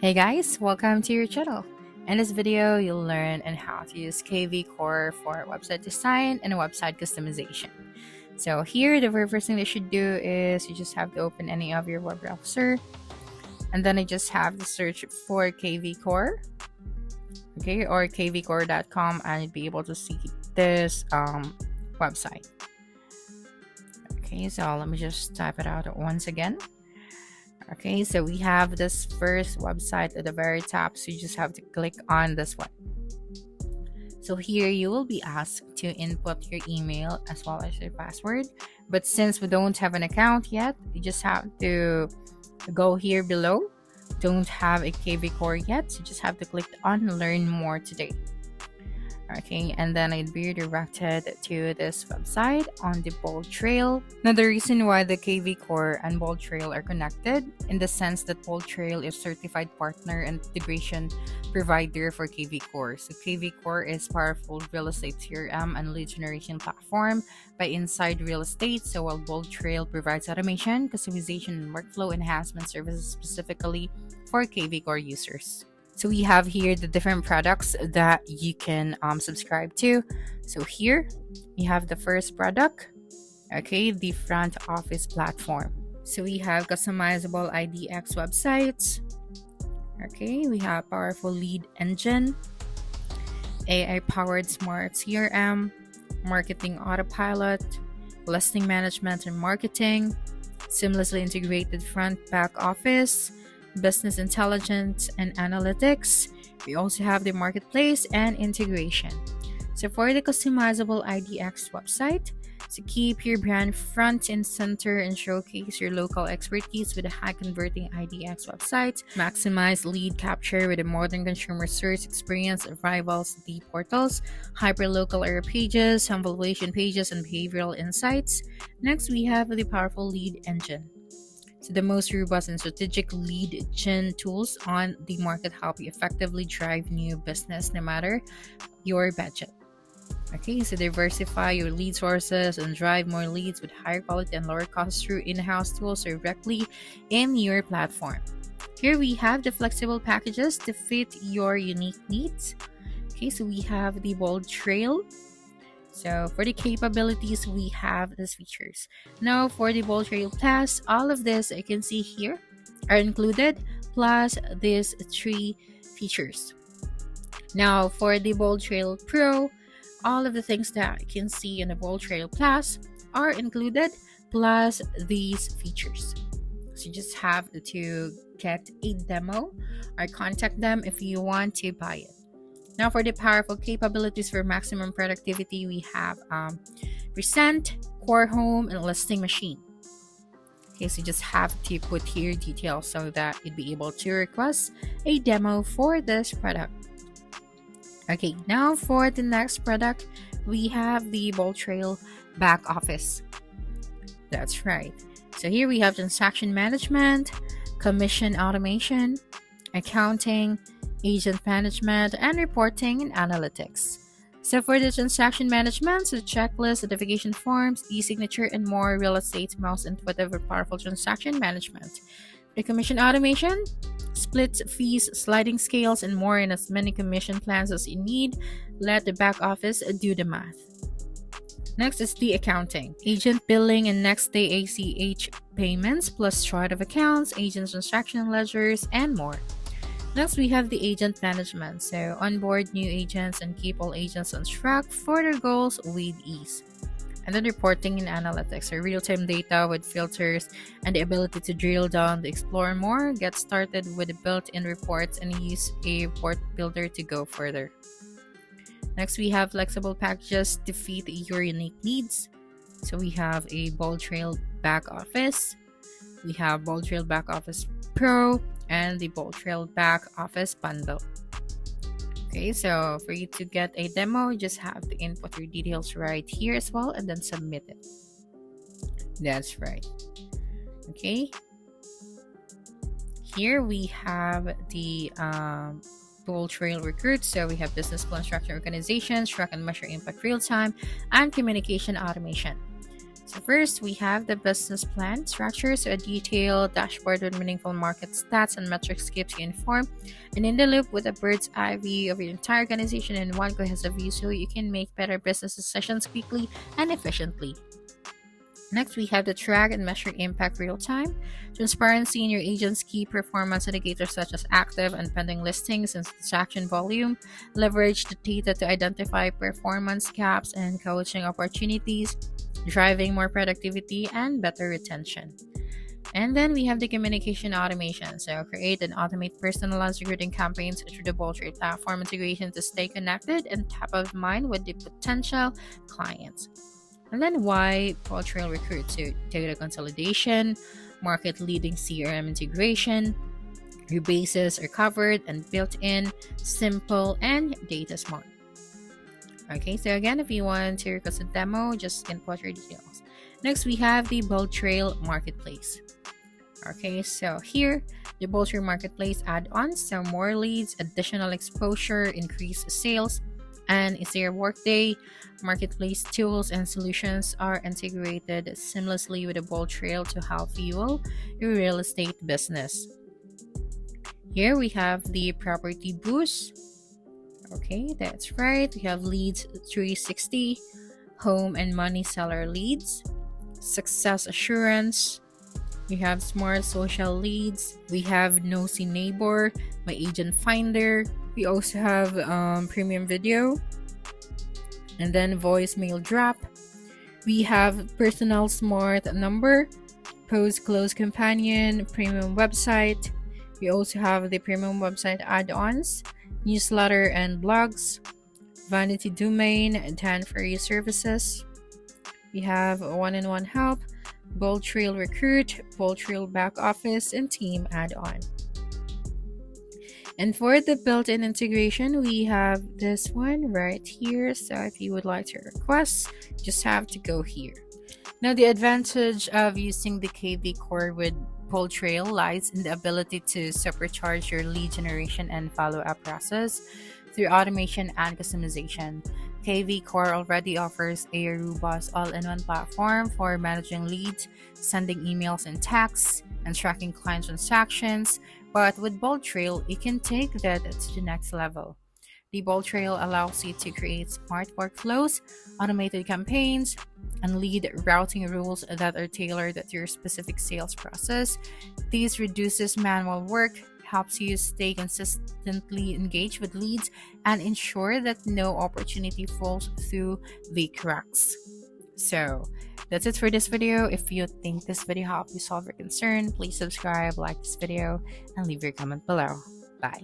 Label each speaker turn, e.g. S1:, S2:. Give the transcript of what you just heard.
S1: Hey guys, welcome to your channel. In this video, you'll learn on how to use Kvcore for website design and website customization. So here, the very first thing that you should do is you just have to open any of your web browser, and then you just have to search for Kvcore, okay, or kvcore.com, and you'll be able to see this website. Okay, so let me just type it out once again. Okay, so we have this first website at the very top, so you just have to click on this one. So here you will be asked to input your email as well as your password, but since we don't have an account yet, you just have to go here below. Don't have a Kvcore yet, so you just have to click on learn more today. Okay, and then I'd be redirected to this website on the Bold Trail. Now, the reason why the Kvcore and Bold Trail are connected in the sense that Bold Trail is certified partner and integration provider for Kvcore. So Kvcore is powerful real estate CRM and lead generation platform by Inside Real Estate. So while Bold Trail provides automation, customization, and workflow enhancement services specifically for Kvcore users. So we have here the different products that you can subscribe to. So here we have the first product, okay, the front office platform. So we have customizable IDX websites. Okay, we have powerful lead engine, AI powered smart CRM, marketing autopilot, listing management and marketing, seamlessly integrated front back office, business intelligence and analytics. We also have the marketplace and integration. So for the customizable IDX website, to keep your brand front and center and showcase your local expertise with a high converting IDX website, maximize lead capture with a modern consumer search experience that rivals the portals, hyper-local area pages, home valuation pages, and behavioral insights. Next, we have the powerful lead engine. So the most robust and strategic lead gen tools on the market help you effectively drive new business no matter your budget. Okay, so diversify your lead sources and drive more leads with higher quality and lower costs through in-house tools directly in your platform. Here we have the flexible packages to fit your unique needs. Okay, so we have the Bold Trail. So for the capabilities, we have these features. Now for the Bold Trail Plus, all of this I can see here are included, plus these three features. Now for the Bold Trail Pro, all of the things that I can see in the Bold Trail Plus are included, plus these features. So you just have to get a demo or contact them if you want to buy it. Now for the powerful capabilities for maximum productivity, we have Present, Core Home, and Listing Machine. Okay, so you just have to put here details so that you'd be able to request a demo for this product. Okay, now for the next product, we have the Bold Trail Back Office. That's right. So here we have transaction management, commission automation, accounting, agent management, and reporting and analytics. So for the transaction management, so checklist, notification forms, e-signature, and more, real estate's most intuitive and powerful transaction management. The commission automation, split fees, sliding scales, and more in as many commission plans as you need. Let the back office do the math. Next is the accounting, agent billing and next day ACH payments, plus chart of accounts, agent transaction ledgers, and more. Next, we have the agent management. So onboard new agents and keep all agents on track for their goals with ease. And then reporting and analytics, so real-time data with filters and the ability to drill down to explore more. Get started with the built-in reports and use a report builder to go further. Next, we have flexible packages to fit your unique needs. So we have a Bold Trail Back Office. We have Bold Trail Back Office Pro and the Bold Trail Back Office Bundle. Okay, so for you to get a demo, you just have to input your details right here as well and then submit it. That's right. Okay. Here we have the Bold Trail Recruit. So we have business plan structure organization, track and measure impact real time, and communication automation. So first, we have the business plan structure, so a detailed dashboard with meaningful market stats and metrics keeps you informed and in the loop with a bird's eye view of your entire organization in one cohesive view so you can make better business decisions quickly and efficiently. Next, we have the track and measure impact real time. Transparency in your agent's key performance indicators such as active and pending listings and transaction volume. Leverage the data to identify performance gaps and coaching opportunities, driving more productivity and better retention. And then we have the communication automation. So create and automate personalized recruiting campaigns through the Boldtree platform integration to stay connected and top of mind with the potential clients. And then why Portrail Recruit? So data consolidation, market leading CRM integration, your bases are covered and built in, simple, and data smart. Okay, so again, if you want to request a demo, just input your details. Next, we have the Boldtrail Marketplace. Okay, so here, the Boldtree Marketplace add-ons, so more leads, additional exposure, increased sales, and easier workday. Marketplace tools and solutions are integrated seamlessly with the Boldtrail to help fuel your real estate business. Here we have the property boost. Okay, that's right. We have leads 360, home and money seller leads, success assurance. We have smart social leads. We have nosy neighbor, my agent finder. We also have premium video, and then voicemail drop. We have personal smart number, post close companion, premium website. We also have the premium website add-ons, newsletter and blogs, vanity domain, and 10 free services. We have one-on-one help, Boldtrail Recruit, Boldtrail Back Office, and Team add-on. And for the built-in integration, we have this one right here. So if you would like to request, just have to go here. Now, the advantage of using the Kvcore with Boldtrail lies in the ability to supercharge your lead generation and follow-up process through automation and customization. Kvcore already offers a robust all-in-one platform for managing leads, sending emails and texts, and tracking client transactions. But with Boldtrail, you can take that to the next level. The Boldtrail allows you to create smart workflows, automated campaigns, and lead routing rules that are tailored to your specific sales process. This reduces manual work, helps you stay consistently engaged with leads, and ensure that no opportunity falls through the cracks. So that's it for this video. If you think this video helped you solve your concern, please subscribe, like this video, and leave your comment below. Bye.